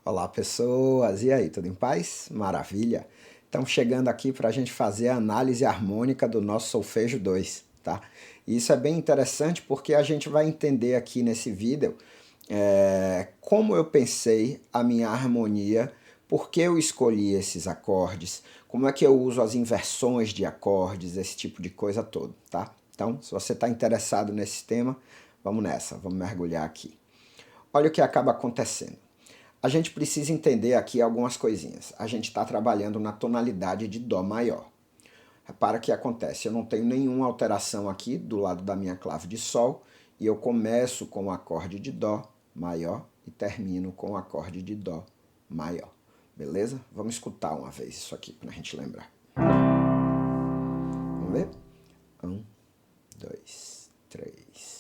Olá, pessoas! E aí, tudo em paz? Maravilha! Estamos chegando aqui para a gente fazer a análise harmônica do nosso solfejo 2, tá? E isso é bem interessante porque a gente vai entender aqui nesse vídeo como eu pensei a minha harmonia, por que eu escolhi esses acordes, como é que eu uso as inversões de acordes, esse tipo de coisa toda, tá? Então, se você está interessado nesse tema, vamos nessa, vamos mergulhar aqui. Olha o que acaba acontecendo. A gente precisa entender aqui algumas coisinhas. A gente está trabalhando na tonalidade de Dó maior. Repara o que acontece, eu não tenho nenhuma alteração aqui do lado da minha clave de Sol, e eu começo com o acorde de Dó maior e termino com o acorde de Dó maior. Beleza? Vamos escutar uma vez isso aqui para a gente lembrar. Vamos ver? 1, 2, 3.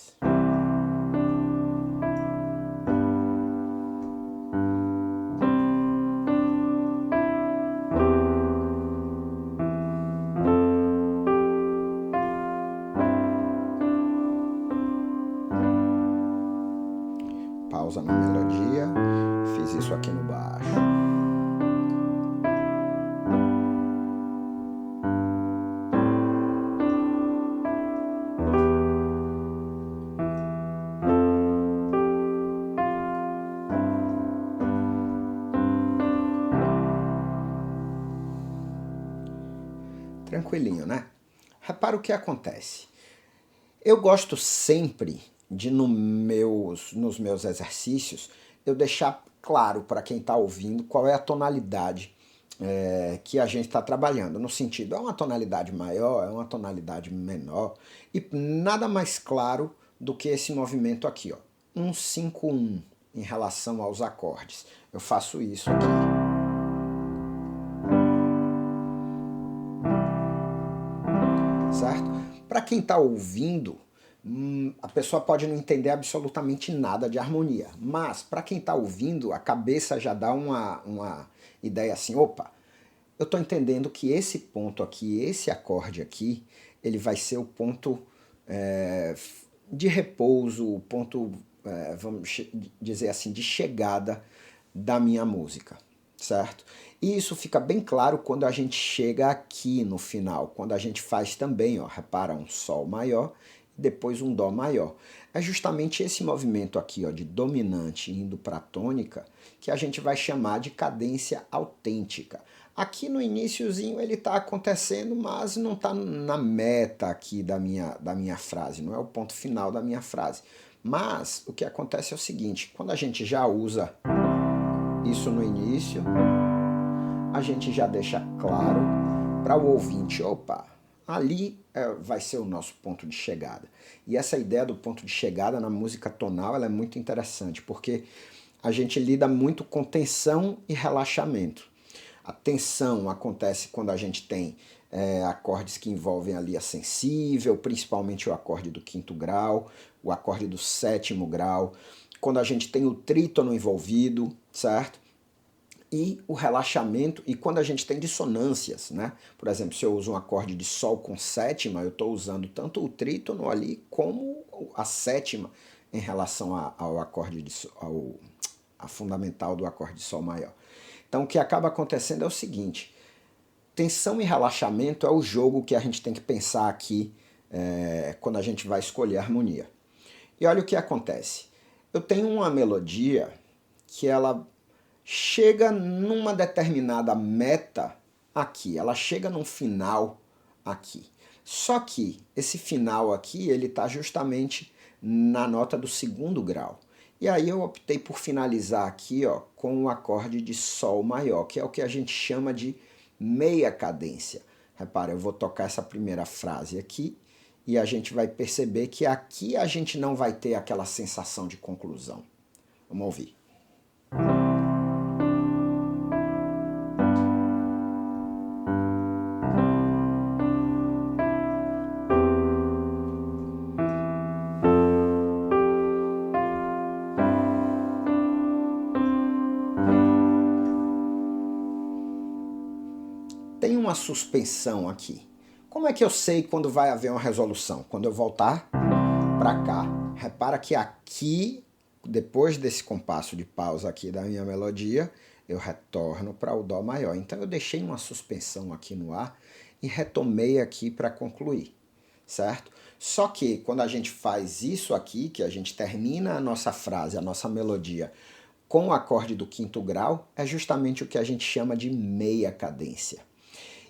Pausa na melodia, fiz isso aqui no baixo. Tranquilinho, né? Repara o que acontece. Eu gosto sempre de, nos meus exercícios, eu deixar claro para quem está ouvindo qual é a tonalidade que a gente está trabalhando. No sentido, é uma tonalidade maior, é uma tonalidade menor. E nada mais claro do que esse movimento aqui, ó. 1, 5, 1, em relação aos acordes. Eu faço isso aqui. Certo? Para quem está ouvindo, a pessoa pode não entender absolutamente nada de harmonia, mas para quem está ouvindo, a cabeça já dá uma ideia assim, opa, eu estou entendendo que esse ponto aqui, esse acorde aqui, ele vai ser o ponto de repouso, o ponto, vamos dizer assim, de chegada da minha música, certo? E isso fica bem claro quando a gente chega aqui no final, quando a gente faz também, ó, repara, um Sol maior e depois um Dó maior. É justamente esse movimento aqui, ó, de dominante indo para tônica, que a gente vai chamar de cadência autêntica. Aqui no iniciozinho ele está acontecendo, mas não está na meta aqui da minha frase, não é o ponto final da minha frase. Mas o que acontece é o seguinte, quando a gente já usa isso no início, a gente já deixa claro para o ouvinte, opa, ali vai ser o nosso ponto de chegada. E essa ideia do ponto de chegada na música tonal ela é muito interessante, porque a gente lida muito com tensão e relaxamento. A tensão acontece quando a gente tem acordes que envolvem ali a sensível, principalmente o acorde do quinto grau, o acorde do sétimo grau, quando a gente tem o trítono envolvido, certo? E o relaxamento, e quando a gente tem dissonâncias, né? Por exemplo, se eu uso um acorde de Sol com sétima, eu estou usando tanto o trítono ali como a sétima em relação ao acorde de a fundamental do acorde de Sol maior. Então o que acaba acontecendo é o seguinte, tensão e relaxamento é o jogo que a gente tem que pensar aqui quando a gente vai escolher a harmonia. E olha o que acontece. Eu tenho uma melodia que ela chega numa determinada meta aqui, ela chega num final aqui. Só que esse final aqui, ele está justamente na nota do segundo grau. E aí eu optei por finalizar aqui, ó, com o acorde de Sol maior, que é o que a gente chama de meia cadência. Repara, eu vou tocar essa primeira frase aqui e a gente vai perceber que aqui a gente não vai ter aquela sensação de conclusão. Vamos ouvir. Tem uma suspensão aqui. Como é que eu sei quando vai haver uma resolução? Quando eu voltar para cá. Repara que aqui, depois desse compasso de pausa aqui da minha melodia, eu retorno para o Dó maior. Então eu deixei uma suspensão aqui no ar e retomei aqui para concluir, certo? Só que quando a gente faz isso aqui, que a gente termina a nossa frase, a nossa melodia, com o acorde do quinto grau, é justamente o que a gente chama de meia cadência.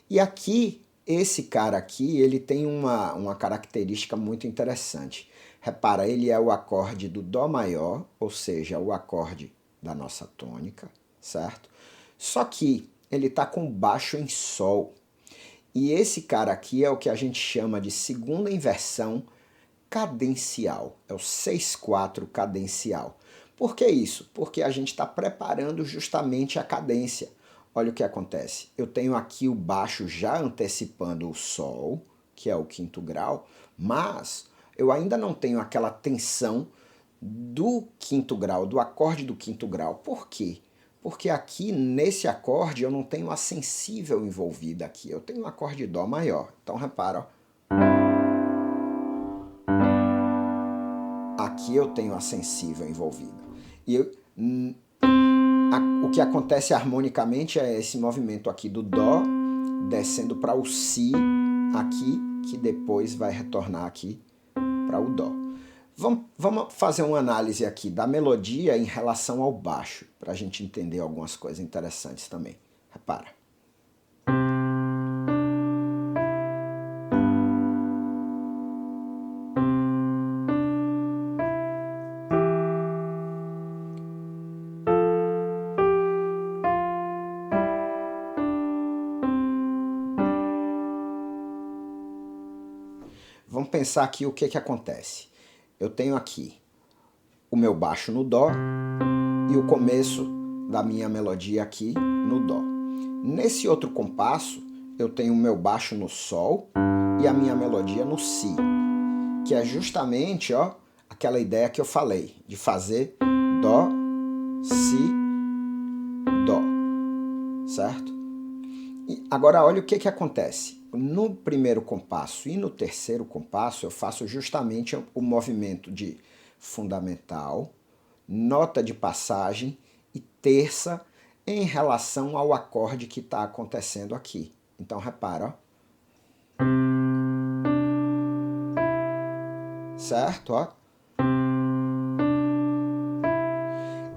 E aqui, esse cara aqui, ele tem uma característica muito interessante. Repara, ele é o acorde do Dó maior, ou seja, o acorde da nossa tônica, certo? Só que ele está com baixo em Sol. E esse cara aqui é o que a gente chama de segunda inversão cadencial. É o 6/4 cadencial. Por que isso? Porque a gente está preparando justamente a cadência. Olha o que acontece. Eu tenho aqui o baixo já antecipando o Sol, que é o quinto grau, mas eu ainda não tenho aquela tensão do quinto grau, do acorde do quinto grau. Por quê? Porque aqui nesse acorde eu não tenho a sensível envolvida aqui, eu tenho um acorde de Dó maior. Então repara, ó. Aqui eu tenho a sensível envolvida. E o que acontece harmonicamente é esse movimento aqui do Dó descendo para o Si aqui, que depois vai retornar aqui para o Dó. Vamos fazer uma análise aqui da melodia em relação ao baixo, para a gente entender algumas coisas interessantes também. Repara. Vamos pensar aqui o que acontece. Eu tenho aqui o meu baixo no Dó e o começo da minha melodia aqui no Dó. Nesse outro compasso, eu tenho o meu baixo no Sol e a minha melodia no Si, que é justamente, ó, aquela ideia que eu falei, de fazer Dó, Si, Dó, certo? E agora olha o que acontece. No primeiro compasso e no terceiro compasso eu faço justamente o movimento de fundamental, nota de passagem e terça em relação ao acorde que está acontecendo aqui. Então repara, ó. Certo? Ó.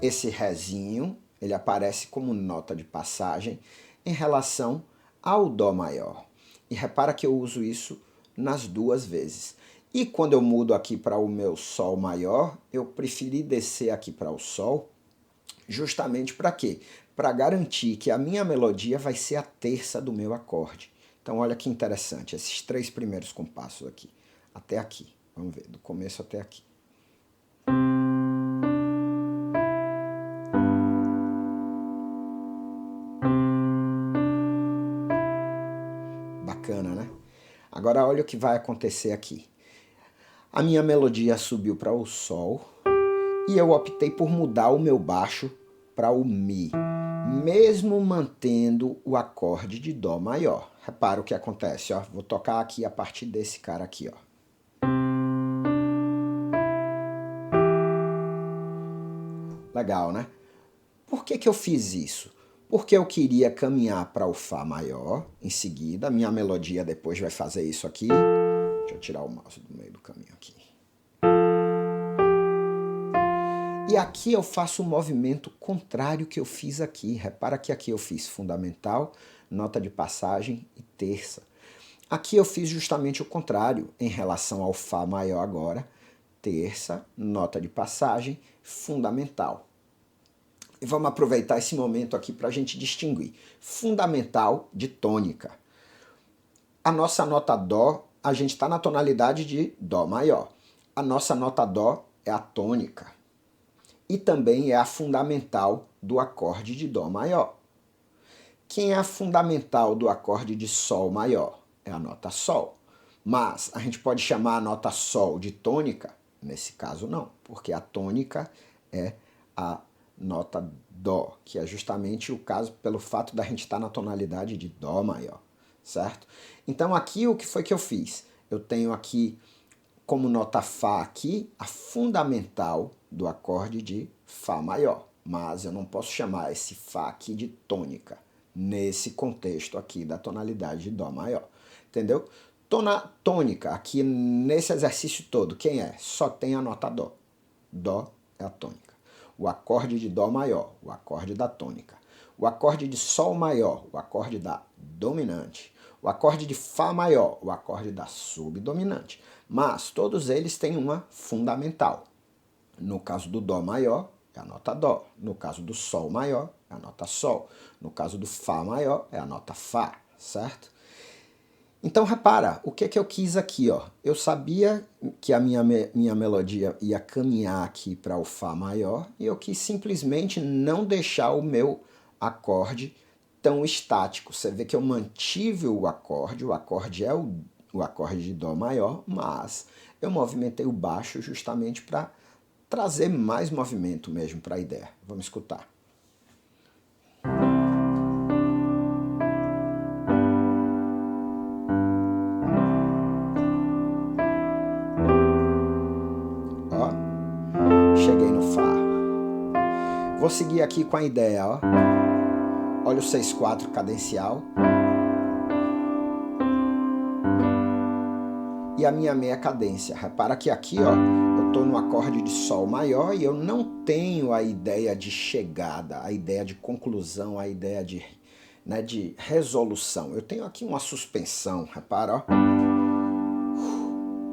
Esse Rézinho, ele aparece como nota de passagem em relação ao Dó maior. E repara que eu uso isso nas duas vezes. E quando eu mudo aqui para o meu Sol maior, eu preferi descer aqui para o Sol, justamente para quê? Para garantir que a minha melodia vai ser a terça do meu acorde. Então olha que interessante, esses três primeiros compassos aqui, até aqui. Vamos ver, do começo até aqui. Bacana, né? Agora olha o que vai acontecer aqui. A minha melodia subiu para o Sol e eu optei por mudar o meu baixo para o Mi, mesmo mantendo o acorde de Dó maior. Repara o que acontece, ó. Vou tocar aqui a partir desse cara aqui, ó. Legal, né? Por que eu fiz isso? Porque eu queria caminhar para o Fá maior em seguida. Minha melodia depois vai fazer isso aqui. Deixa eu tirar o mouse do meio do caminho aqui. E aqui eu faço o movimento contrário que eu fiz aqui. Repara que aqui eu fiz fundamental, nota de passagem e terça. Aqui eu fiz justamente o contrário, em relação ao Fá maior agora. Terça, nota de passagem, fundamental. E vamos aproveitar esse momento aqui para a gente distinguir fundamental de tônica. A nossa nota Dó, a gente está na tonalidade de Dó maior. A nossa nota Dó é a tônica. E também é a fundamental do acorde de Dó maior. Quem é a fundamental do acorde de Sol maior? É a nota Sol. Mas a gente pode chamar a nota Sol de tônica? Nesse caso não, porque a tônica é a nota Dó, que é justamente o caso pelo fato da gente estar na tonalidade de Dó maior, certo? Então aqui o que foi que eu fiz? Eu tenho aqui como nota Fá aqui a fundamental do acorde de Fá maior. Mas eu não posso chamar esse Fá aqui de tônica, nesse contexto aqui da tonalidade de Dó maior. Entendeu? Tônica, aqui nesse exercício todo, quem é? Só tem a nota Dó. Dó é a tônica. O acorde de Dó maior, o acorde da tônica. O acorde de Sol maior, o acorde da dominante. O acorde de Fá maior, o acorde da subdominante. Mas todos eles têm uma fundamental. No caso do Dó maior, é a nota Dó. No caso do Sol maior, é a nota Sol. No caso do Fá maior, é a nota Fá, certo? Então, repara, o que eu quis aqui, ó? Eu sabia que a minha melodia ia caminhar aqui para o Fá maior e eu quis simplesmente não deixar o meu acorde tão estático. Você vê que eu mantive o acorde é o acorde de Dó maior, mas eu movimentei o baixo justamente para trazer mais movimento mesmo para a ideia. Vamos escutar. Ó, cheguei no Fá. Vou seguir aqui com a ideia, ó. Olha o 6/4 cadencial. E a minha meia cadência. Repara que aqui, ó, eu estou no acorde de Sol maior e eu não tenho a ideia de chegada, a ideia de conclusão, a ideia de, né, de resolução. Eu tenho aqui uma suspensão, repara, ó.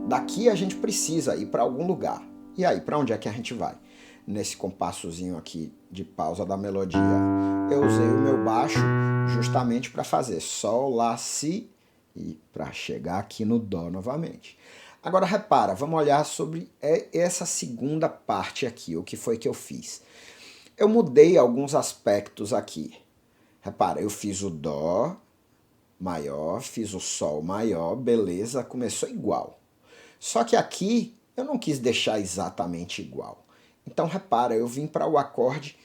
Daqui a gente precisa ir para algum lugar. E aí, para onde é que a gente vai? Nesse compassozinho aqui de pausa da melodia, eu usei o meu baixo justamente para fazer Sol, Lá, Si e para chegar aqui no Dó novamente. Agora repara, vamos olhar sobre essa segunda parte aqui, o que foi que eu fiz. Eu mudei alguns aspectos aqui. Repara, eu fiz o Dó maior, fiz o Sol maior, beleza, começou igual. Só que aqui eu não quis deixar exatamente igual. Então repara, eu vim para o acorde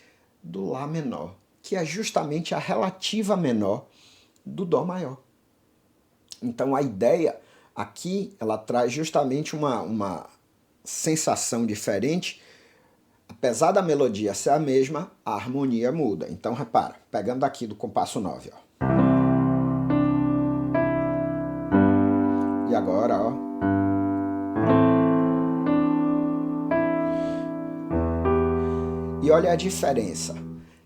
do Lá menor, que é justamente a relativa menor do Dó maior. Então a ideia aqui, ela traz justamente uma sensação diferente. Apesar da melodia ser a mesma, a harmonia muda. Então repara, pegando aqui do compasso 9, ó. E agora, ó. E olha a diferença.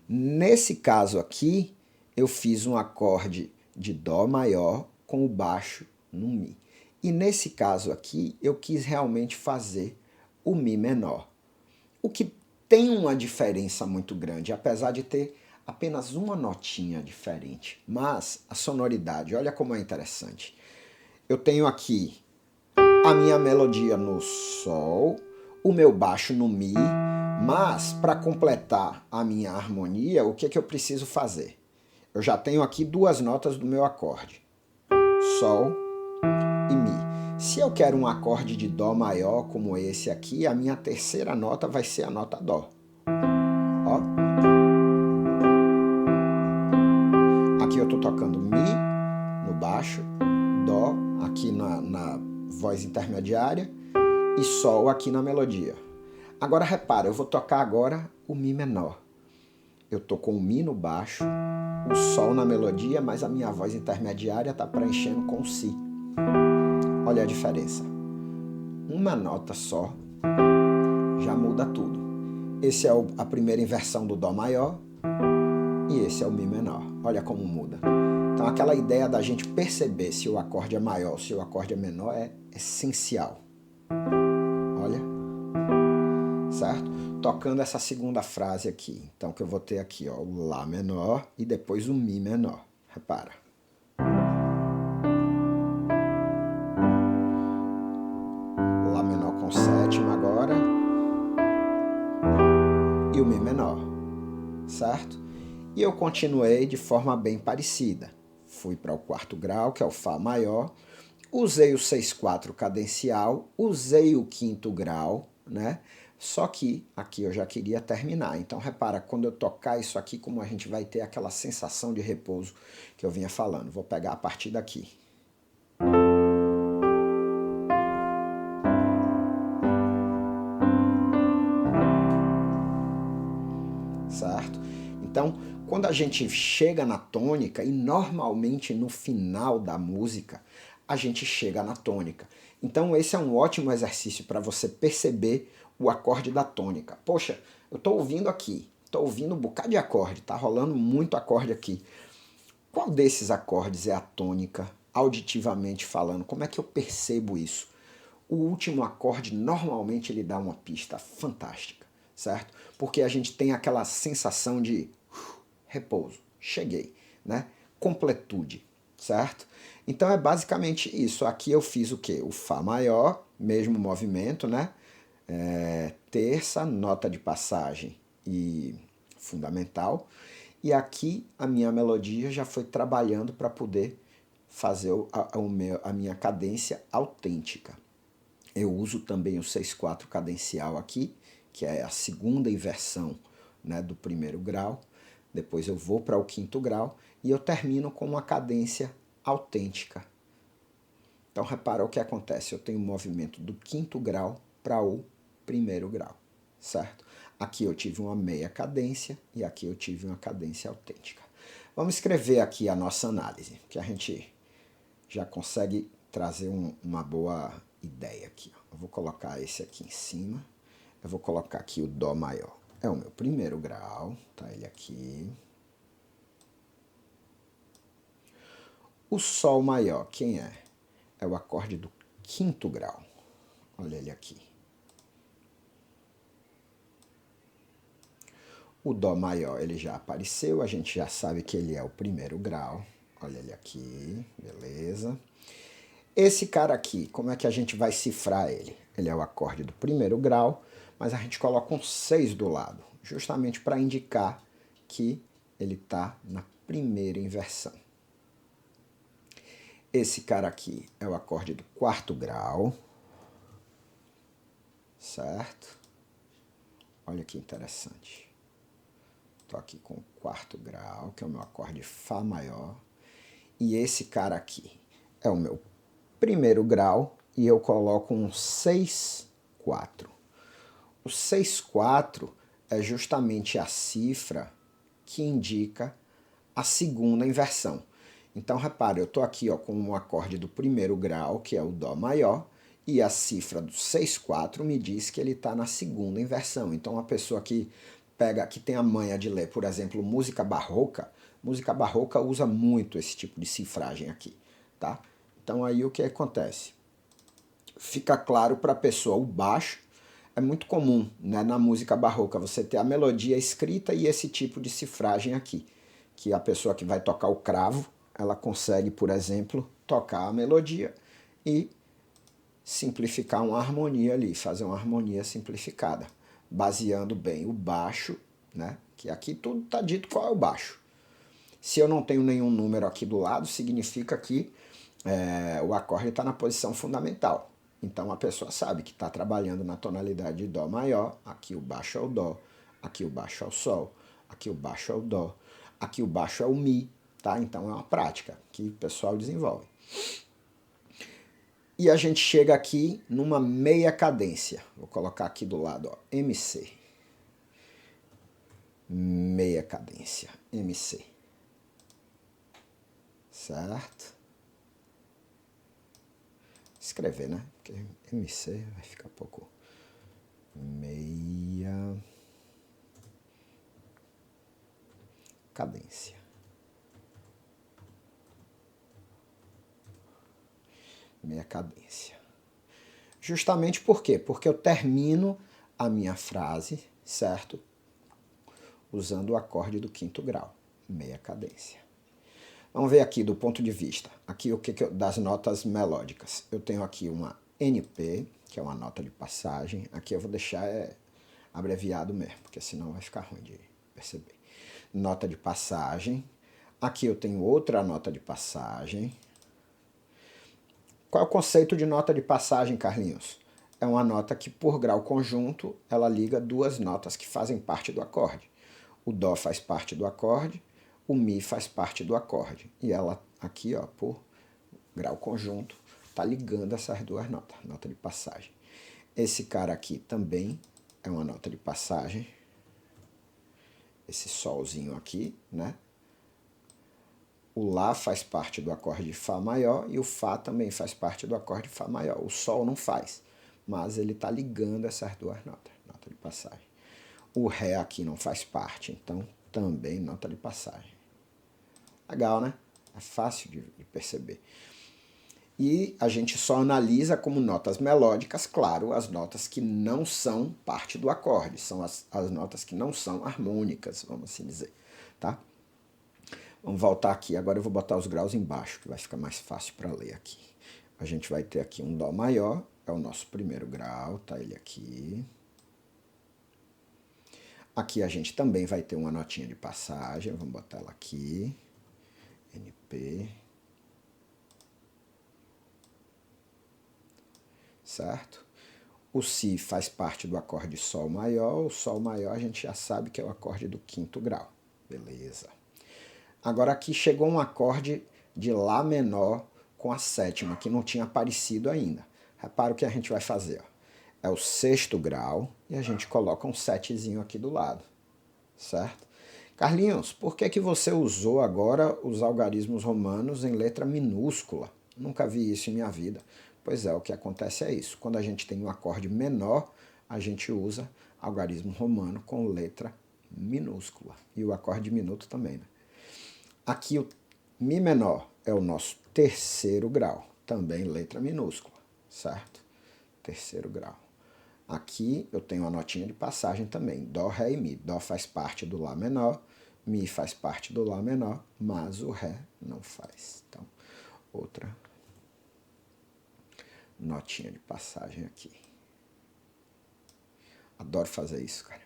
Nesse caso aqui, eu fiz um acorde de Dó maior com o baixo no Mi. E nesse caso aqui, eu quis realmente fazer o Mi menor. O que tem uma diferença muito grande, apesar de ter apenas uma notinha diferente. Mas a sonoridade, olha como é interessante. Eu tenho aqui a minha melodia no Sol, o meu baixo no Mi, mas para completar a minha harmonia, o que eu preciso fazer? Eu já tenho aqui duas notas do meu acorde, Sol e Mi. Se eu quero um acorde de Dó maior como esse aqui, a minha terceira nota vai ser a nota Dó. Ó. Aqui eu estou tocando Mi no baixo, Dó aqui na voz intermediária e Sol aqui na melodia. Agora repara, eu vou tocar agora o Mi menor. Eu tô com o Mi no baixo, o Sol na melodia, mas a minha voz intermediária está preenchendo com o Si. Olha a diferença. Uma nota só já muda tudo. Esse é a primeira inversão do Dó maior e esse é o Mi menor. Olha como muda. Então aquela ideia da gente perceber se o acorde é maior ou se o acorde é menor é essencial. Olha. Certo? Tocando essa segunda frase aqui. Então que eu vou ter aqui, ó, o Lá menor e depois o Mi menor. Repara. Lá menor com sétima agora. E o Mi menor. Certo? E eu continuei de forma bem parecida. Fui para o quarto grau, que é o Fá maior. Usei o 6/4 cadencial. Usei o quinto grau, né? Só que aqui eu já queria terminar. Então repara, quando eu tocar isso aqui, como a gente vai ter aquela sensação de repouso que eu vinha falando. Vou pegar a partir daqui. Então, quando a gente chega na tônica, e normalmente no final da música, a gente chega na tônica. Então, esse é um ótimo exercício para você perceber o acorde da tônica. Poxa, eu estou ouvindo aqui, estou ouvindo um bocado de acorde, tá rolando muito acorde aqui. Qual desses acordes é a tônica, auditivamente falando? Como é que eu percebo isso? O último acorde, normalmente, ele dá uma pista fantástica, certo? Porque a gente tem aquela sensação de repouso, cheguei, né? Completude, certo? Então é basicamente isso. Aqui eu fiz o quê? O Fá maior, mesmo movimento, né? Terça, nota de passagem e fundamental. E aqui a minha melodia já foi trabalhando para poder fazer a minha cadência autêntica. Eu uso também o 6/4 cadencial aqui, que é a segunda inversão, né, do primeiro grau. Depois eu vou para o quinto grau e eu termino com uma cadência autêntica. Então repara o que acontece, eu tenho um movimento do quinto grau para o primeiro grau, certo? Aqui eu tive uma meia cadência e aqui eu tive uma cadência autêntica. Vamos escrever aqui a nossa análise, que a gente já consegue trazer uma boa ideia aqui. Eu vou colocar esse aqui em cima, eu vou colocar aqui o Dó maior. É o meu primeiro grau, tá ele aqui. O Sol maior, quem é? É o acorde do quinto grau. Olha ele aqui. O Dó maior, ele já apareceu, a gente já sabe que ele é o primeiro grau. Olha ele aqui, beleza. Esse cara aqui, como é que a gente vai cifrar ele? Ele é o acorde do primeiro grau, mas a gente coloca um 6 do lado, justamente para indicar que ele está na primeira inversão. Esse cara aqui é o acorde do quarto grau, certo? Olha que interessante. Estou aqui com o quarto grau, que é o meu acorde Fá maior. E esse cara aqui é o meu primeiro grau e eu coloco um 6/4. O 6/4 é justamente a cifra que indica a segunda inversão. Então, repare, eu estou aqui com um acorde do primeiro grau, que é o Dó maior, e a cifra do 6/4 me diz que ele está na segunda inversão. Então, uma pessoa que tem a manha de ler, por exemplo, música barroca usa muito esse tipo de cifragem aqui, tá? Então, aí o que acontece? Fica claro para a pessoa o baixo. É muito comum, né, na música barroca você ter a melodia escrita e esse tipo de cifragem aqui, que a pessoa que vai tocar o cravo, ela consegue, por exemplo, tocar a melodia e simplificar uma harmonia ali, fazer uma harmonia simplificada, baseando bem o baixo, né, que aqui tudo está dito qual é o baixo. Se eu não tenho nenhum número aqui do lado, significa que o acorde está na posição fundamental. Então a pessoa sabe que está trabalhando na tonalidade de Dó maior, aqui o baixo é o Dó, aqui o baixo é o Sol, aqui o baixo é o Dó, aqui o baixo é o Mi, tá? Então é uma prática que o pessoal desenvolve. E a gente chega aqui numa meia cadência. Vou colocar aqui do lado, ó, MC. Meia cadência, MC. Certo? Escrever, né? Porque MC vai ficar pouco. Meia cadência. Meia cadência. Justamente por quê? Porque eu termino a minha frase, certo? Usando o acorde do quinto grau, meia cadência. Vamos ver aqui do ponto de vista. Aqui o que das notas melódicas. Eu tenho aqui uma NP, que é uma nota de passagem. Aqui eu vou deixar abreviado mesmo, porque senão vai ficar ruim de perceber. Nota de passagem. Aqui eu tenho outra nota de passagem. Qual é o conceito de nota de passagem, Carlinhos? É uma nota que, por grau conjunto, ela liga duas notas que fazem parte do acorde. O Dó faz parte do acorde, o Mi faz parte do acorde. E ela aqui, ó, por grau conjunto, está ligando essas duas notas, nota de passagem. Esse cara aqui também é uma nota de passagem. esse solzinho aqui, né? O Lá faz parte do acorde de Fá maior e o Fá também faz parte do acorde de Fá maior. O Sol não faz, mas ele está ligando essas duas notas, nota de passagem. O Ré aqui não faz parte, então também nota de passagem. Legal, né? É fácil de perceber. E a gente só analisa como notas melódicas, claro, as notas que não são parte do acorde, são as notas que não são harmônicas, vamos assim dizer, tá? Vamos voltar aqui, agora eu vou botar os graus embaixo, que vai ficar mais fácil para ler aqui. A gente vai ter aqui um Dó maior, é o nosso primeiro grau, tá ele aqui. Aqui a gente também vai ter uma notinha de passagem, vamos botar ela aqui, NP. Certo? O Si faz parte do acorde Sol maior, o Sol maior a gente já sabe que é o acorde do quinto grau, beleza. Agora aqui chegou um acorde de Lá menor com a sétima, que não tinha aparecido ainda. Repara o que a gente vai fazer. Ó. É o sexto grau e a gente coloca um setezinho aqui do lado, certo? Carlinhos, por que você usou agora os algarismos romanos em letra minúscula? Nunca vi isso em minha vida. Pois é, o que acontece é isso. Quando a gente tem um acorde menor, a gente usa algarismo romano com letra minúscula. E o acorde diminuto também, né? Aqui o Mi menor é o nosso terceiro grau, também letra minúscula, certo? Terceiro grau. Aqui eu tenho uma notinha de passagem também, Dó, Ré e Mi. Dó faz parte do Lá menor, Mi faz parte do Lá menor, mas o Ré não faz. Então, outra notinha de passagem aqui. Adoro fazer isso, cara.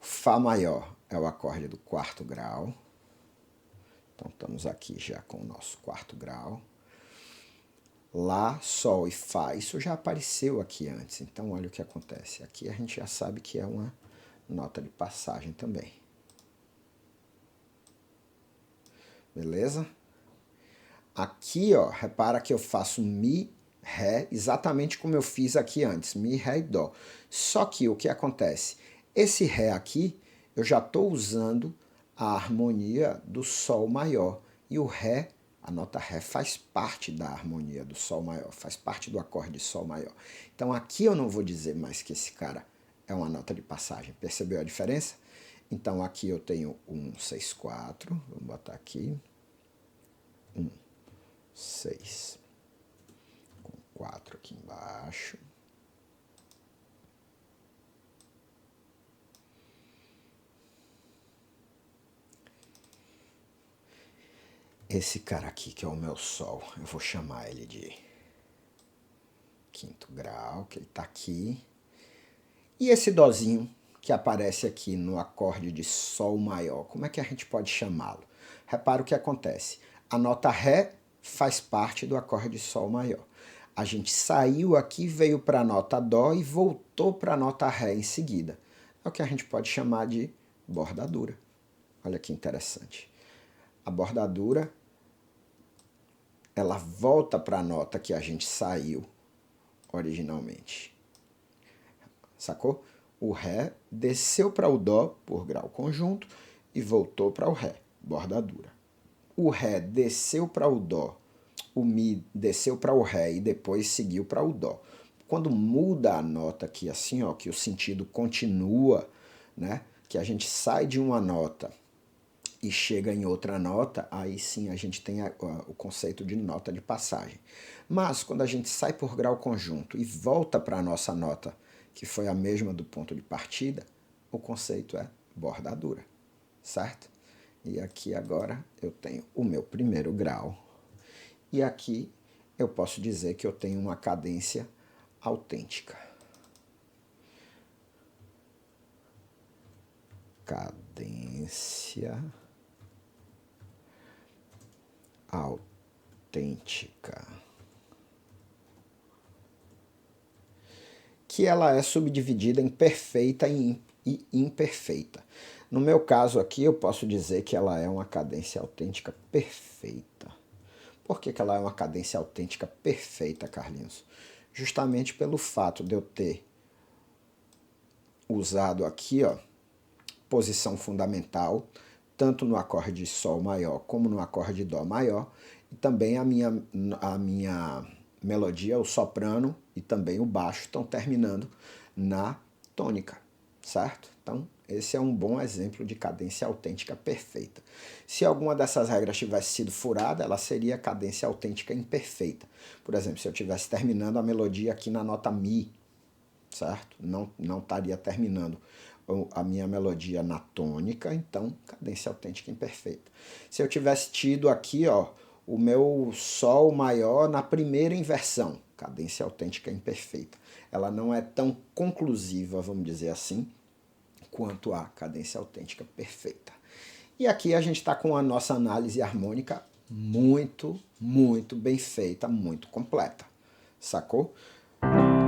Fá maior é o acorde do quarto grau. Então, estamos aqui já com o nosso quarto grau. Lá, Sol e Fá, isso já apareceu aqui antes. Então, olha o que acontece. Aqui a gente já sabe que é uma nota de passagem também. Beleza? Aqui, ó, repara que eu faço Mi, Ré, exatamente como eu fiz aqui antes. Mi, Ré e Dó. Só que o que acontece? Esse Ré aqui, eu já estou usando a harmonia do Sol maior. E o Ré, a nota Ré, faz parte da harmonia do Sol maior, faz parte do acorde de Sol maior. Então aqui eu não vou dizer mais que esse cara é uma nota de passagem. Percebeu a diferença? Então aqui eu tenho 1, 6, 4. Vamos botar aqui. 1, 6. Com 4 aqui embaixo. Esse cara aqui, que é o meu Sol, eu vou chamar ele de quinto grau, que ele está aqui. E esse Dózinho, que aparece aqui no acorde de Sol maior, como é que a gente pode chamá-lo? Repara o que acontece. A nota Ré faz parte do acorde de Sol maior. A gente saiu aqui, veio para a nota Dó e voltou para a nota Ré em seguida. É o que a gente pode chamar de bordadura. Olha que interessante. A bordadura, ela volta para a nota que a gente saiu originalmente. Sacou? O Ré desceu para o Dó por grau conjunto e voltou para o Ré, bordadura. O Ré desceu para o Dó, o Mi desceu para o Ré e depois seguiu para o Dó. Quando muda a nota aqui assim, ó, que o sentido continua, né? Que a gente sai de uma nota e chega em outra nota, aí sim a gente tem o conceito de nota de passagem. Mas quando a gente sai por grau conjunto e volta para a nossa nota, que foi a mesma do ponto de partida, o conceito é bordadura, certo? E aqui agora eu tenho o meu primeiro grau. E aqui eu posso dizer que eu tenho uma cadência autêntica. Cadência autêntica. Que ela é subdividida em perfeita e imperfeita. No meu caso aqui, eu posso dizer que ela é uma cadência autêntica perfeita. Por que ela é uma cadência autêntica perfeita, Carlinhos? Justamente pelo fato de eu ter usado aqui, ó, posição fundamental, tanto no acorde de Sol maior como no acorde de Dó maior, e também a minha melodia, o soprano e também o baixo estão terminando na tônica, certo? Então, esse é um bom exemplo de cadência autêntica perfeita. Se alguma dessas regras tivesse sido furada, ela seria cadência autêntica imperfeita. Por exemplo, se eu estivesse terminando a melodia aqui na nota Mi, certo? Não estaria terminando a minha melodia na tônica, então cadência autêntica imperfeita. Se eu tivesse tido aqui, ó, o meu Sol maior na primeira inversão, cadência autêntica imperfeita. Ela não é tão conclusiva, vamos dizer assim, quanto a cadência autêntica perfeita. E aqui a gente está com a nossa análise harmônica muito, muito bem feita, muito completa. Sacou?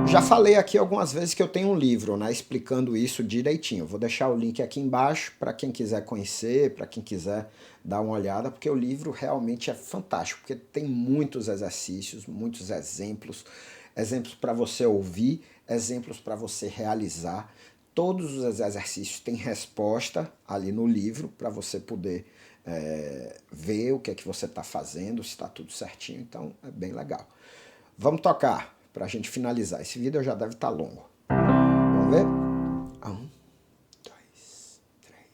Já falei aqui algumas vezes que eu tenho um livro, né, explicando isso direitinho. Vou deixar o link aqui embaixo para quem quiser conhecer, para quem quiser dar uma olhada, porque o livro realmente é fantástico, porque tem muitos exercícios, muitos exemplos, exemplos para você ouvir, exemplos para você realizar. Todos os exercícios têm resposta ali no livro para você poder ver o que é que você está fazendo, se está tudo certinho, então é bem legal. Vamos tocar para a gente finalizar. Esse vídeo já deve estar longo. Vamos ver? 1, 2, 3.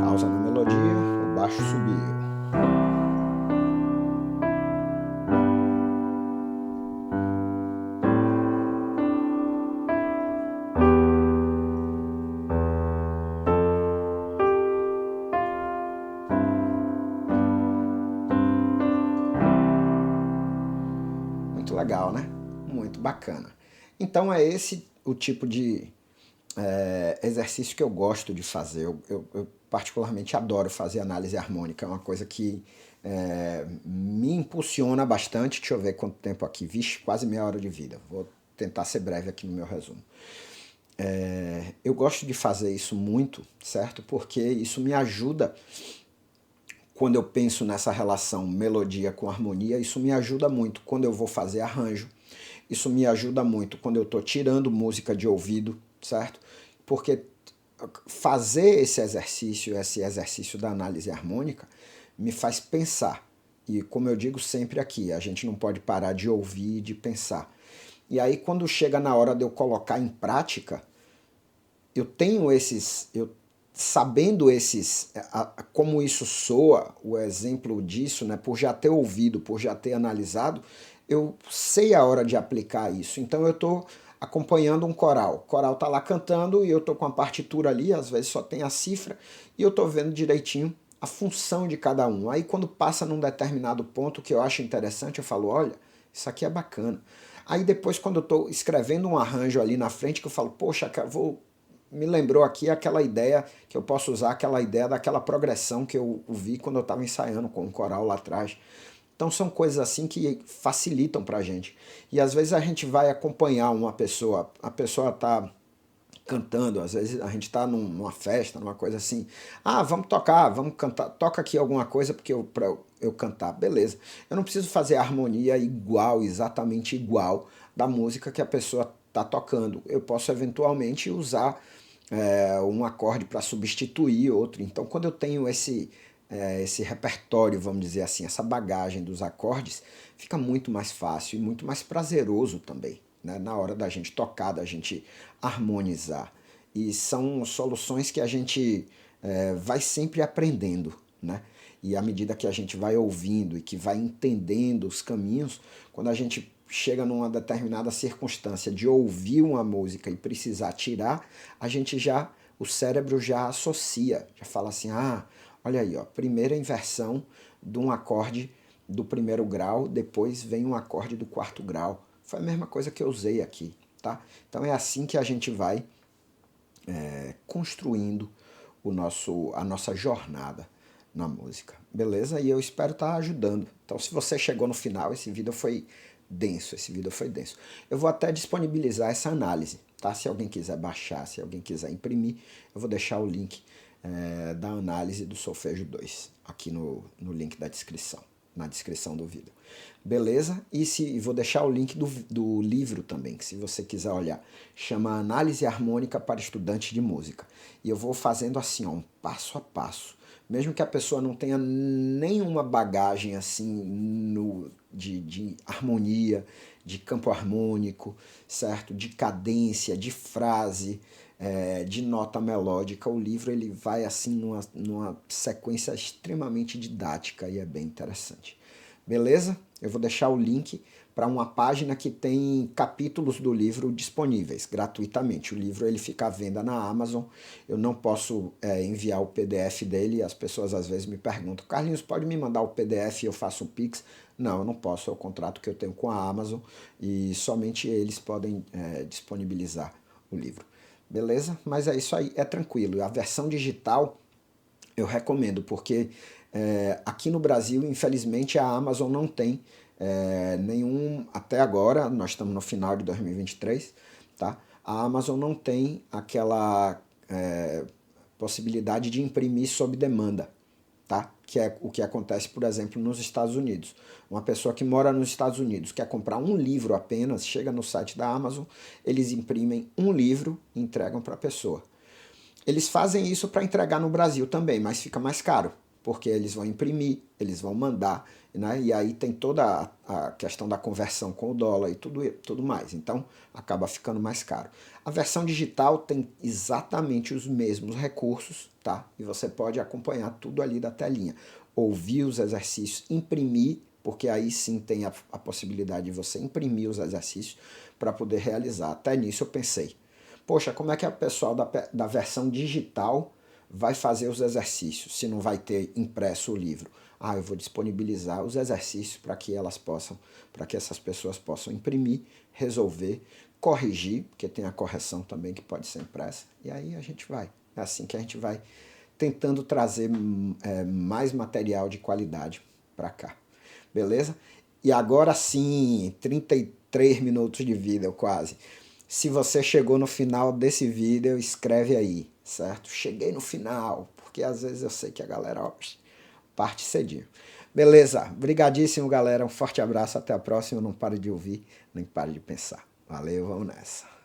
Pausa na melodia, o baixo subiu. Muito legal, né? Muito bacana. Então é esse o tipo de exercício que eu gosto de fazer. Eu particularmente adoro fazer análise harmônica. É uma coisa que me impulsiona bastante. Deixa eu ver quanto tempo aqui. Vixe, quase meia hora de vida. Vou tentar ser breve aqui no meu resumo. Eu gosto de fazer isso muito, certo? Porque isso me ajuda quando eu penso nessa relação melodia com harmonia, isso me ajuda muito quando eu vou fazer arranjo, isso me ajuda muito quando eu estou tirando música de ouvido, certo? Porque fazer esse exercício da análise harmônica, me faz pensar. E como eu digo sempre aqui, a gente não pode parar de ouvir e de pensar. E aí quando chega na hora de eu colocar em prática, eu tenho sabendo como isso soa, o exemplo disso, né, por já ter ouvido, por já ter analisado, eu sei a hora de aplicar isso. Então eu estou acompanhando um coral. O coral está lá cantando e eu estou com a partitura ali, às vezes só tem a cifra, e eu estou vendo direitinho a função de cada um. Aí quando passa num determinado ponto que eu acho interessante, eu falo, olha, isso aqui é bacana. Aí depois quando eu estou escrevendo um arranjo ali na frente, que eu falo, poxa, me lembrou aqui aquela ideia, que eu posso usar aquela ideia daquela progressão que eu vi quando eu estava ensaiando com o coral lá atrás. Então são coisas assim que facilitam pra gente. E às vezes a gente vai acompanhar uma pessoa, a pessoa tá cantando, às vezes a gente tá numa festa, numa coisa assim. Ah, vamos tocar, vamos cantar, toca aqui alguma coisa pra eu cantar. Beleza. Eu não preciso fazer a harmonia igual, exatamente igual da música que a pessoa tá tocando. Eu posso eventualmente usar um acorde para substituir outro. Então quando eu tenho esse repertório, vamos dizer assim, essa bagagem dos acordes, fica muito mais fácil e muito mais prazeroso também, né? Na hora da gente tocar, da gente harmonizar. E são soluções que a gente vai sempre aprendendo, né? E à medida que a gente vai ouvindo e que vai entendendo os caminhos, quando a gente chega numa determinada circunstância de ouvir uma música e precisar tirar, o cérebro já associa, já fala assim, ah, olha aí, ó, primeira inversão de um acorde do primeiro grau, depois vem um acorde do quarto grau. Foi a mesma coisa que eu usei aqui, tá? Então é assim que a gente vai construindo a nossa jornada na música, beleza? E eu espero estar ajudando. Então se você chegou no final, esse vídeo foi denso. Eu vou até disponibilizar essa análise, tá? Se alguém quiser baixar, se alguém quiser imprimir, eu vou deixar o link da análise do Solfejo 2 aqui no link da descrição, na descrição do vídeo. Beleza? E vou deixar o link do livro também, que se você quiser olhar, chama Análise Harmônica para Estudantes de Música. E eu vou fazendo assim, ó, um passo a passo. Mesmo que a pessoa não tenha nenhuma bagagem assim de harmonia, de campo harmônico, certo? De cadência, de frase, de nota melódica, o livro ele vai assim numa sequência extremamente didática e é bem interessante. Beleza? Eu vou deixar o link para uma página que tem capítulos do livro disponíveis gratuitamente. O livro ele fica à venda na Amazon. Eu não posso enviar o PDF dele. As pessoas às vezes me perguntam, Carlinhos, pode me mandar o PDF e eu faço um Pix? Não, eu não posso. É o contrato que eu tenho com a Amazon e somente eles podem disponibilizar o livro. Beleza? Mas é isso aí, é tranquilo. A versão digital eu recomendo, porque aqui no Brasil, infelizmente, a Amazon não tem nenhum, até agora, nós estamos no final de 2023, tá? A Amazon não tem aquela possibilidade de imprimir sob demanda, tá? Que é o que acontece, por exemplo, nos Estados Unidos. Uma pessoa que mora nos Estados Unidos quer comprar um livro apenas, chega no site da Amazon, eles imprimem um livro e entregam para a pessoa. Eles fazem isso para entregar no Brasil também, mas fica mais caro, porque eles vão imprimir, eles vão mandar, né? E aí tem toda a questão da conversão com o dólar e tudo mais. Então acaba ficando mais caro. A versão digital tem exatamente os mesmos recursos, tá? E você pode acompanhar tudo ali da telinha. Ouvir os exercícios, imprimir, porque aí sim tem a possibilidade de você imprimir os exercícios para poder realizar. Até nisso eu pensei. Poxa, como é que o pessoal da versão digital vai fazer os exercícios se não vai ter impresso o livro? Ah, eu vou disponibilizar os exercícios para que essas pessoas possam imprimir, resolver, corrigir, porque tem a correção também que pode ser impressa, e aí a gente vai. É assim que a gente vai tentando trazer mais material de qualidade para cá. Beleza? E agora sim, 33 minutos de vídeo quase. Se você chegou no final desse vídeo, escreve aí, certo? Cheguei no final, porque às vezes eu sei que a galera parte cedinho. Beleza, brigadíssimo galera, um forte abraço, até a próxima, não pare de ouvir, nem pare de pensar. Valeu, vamos nessa.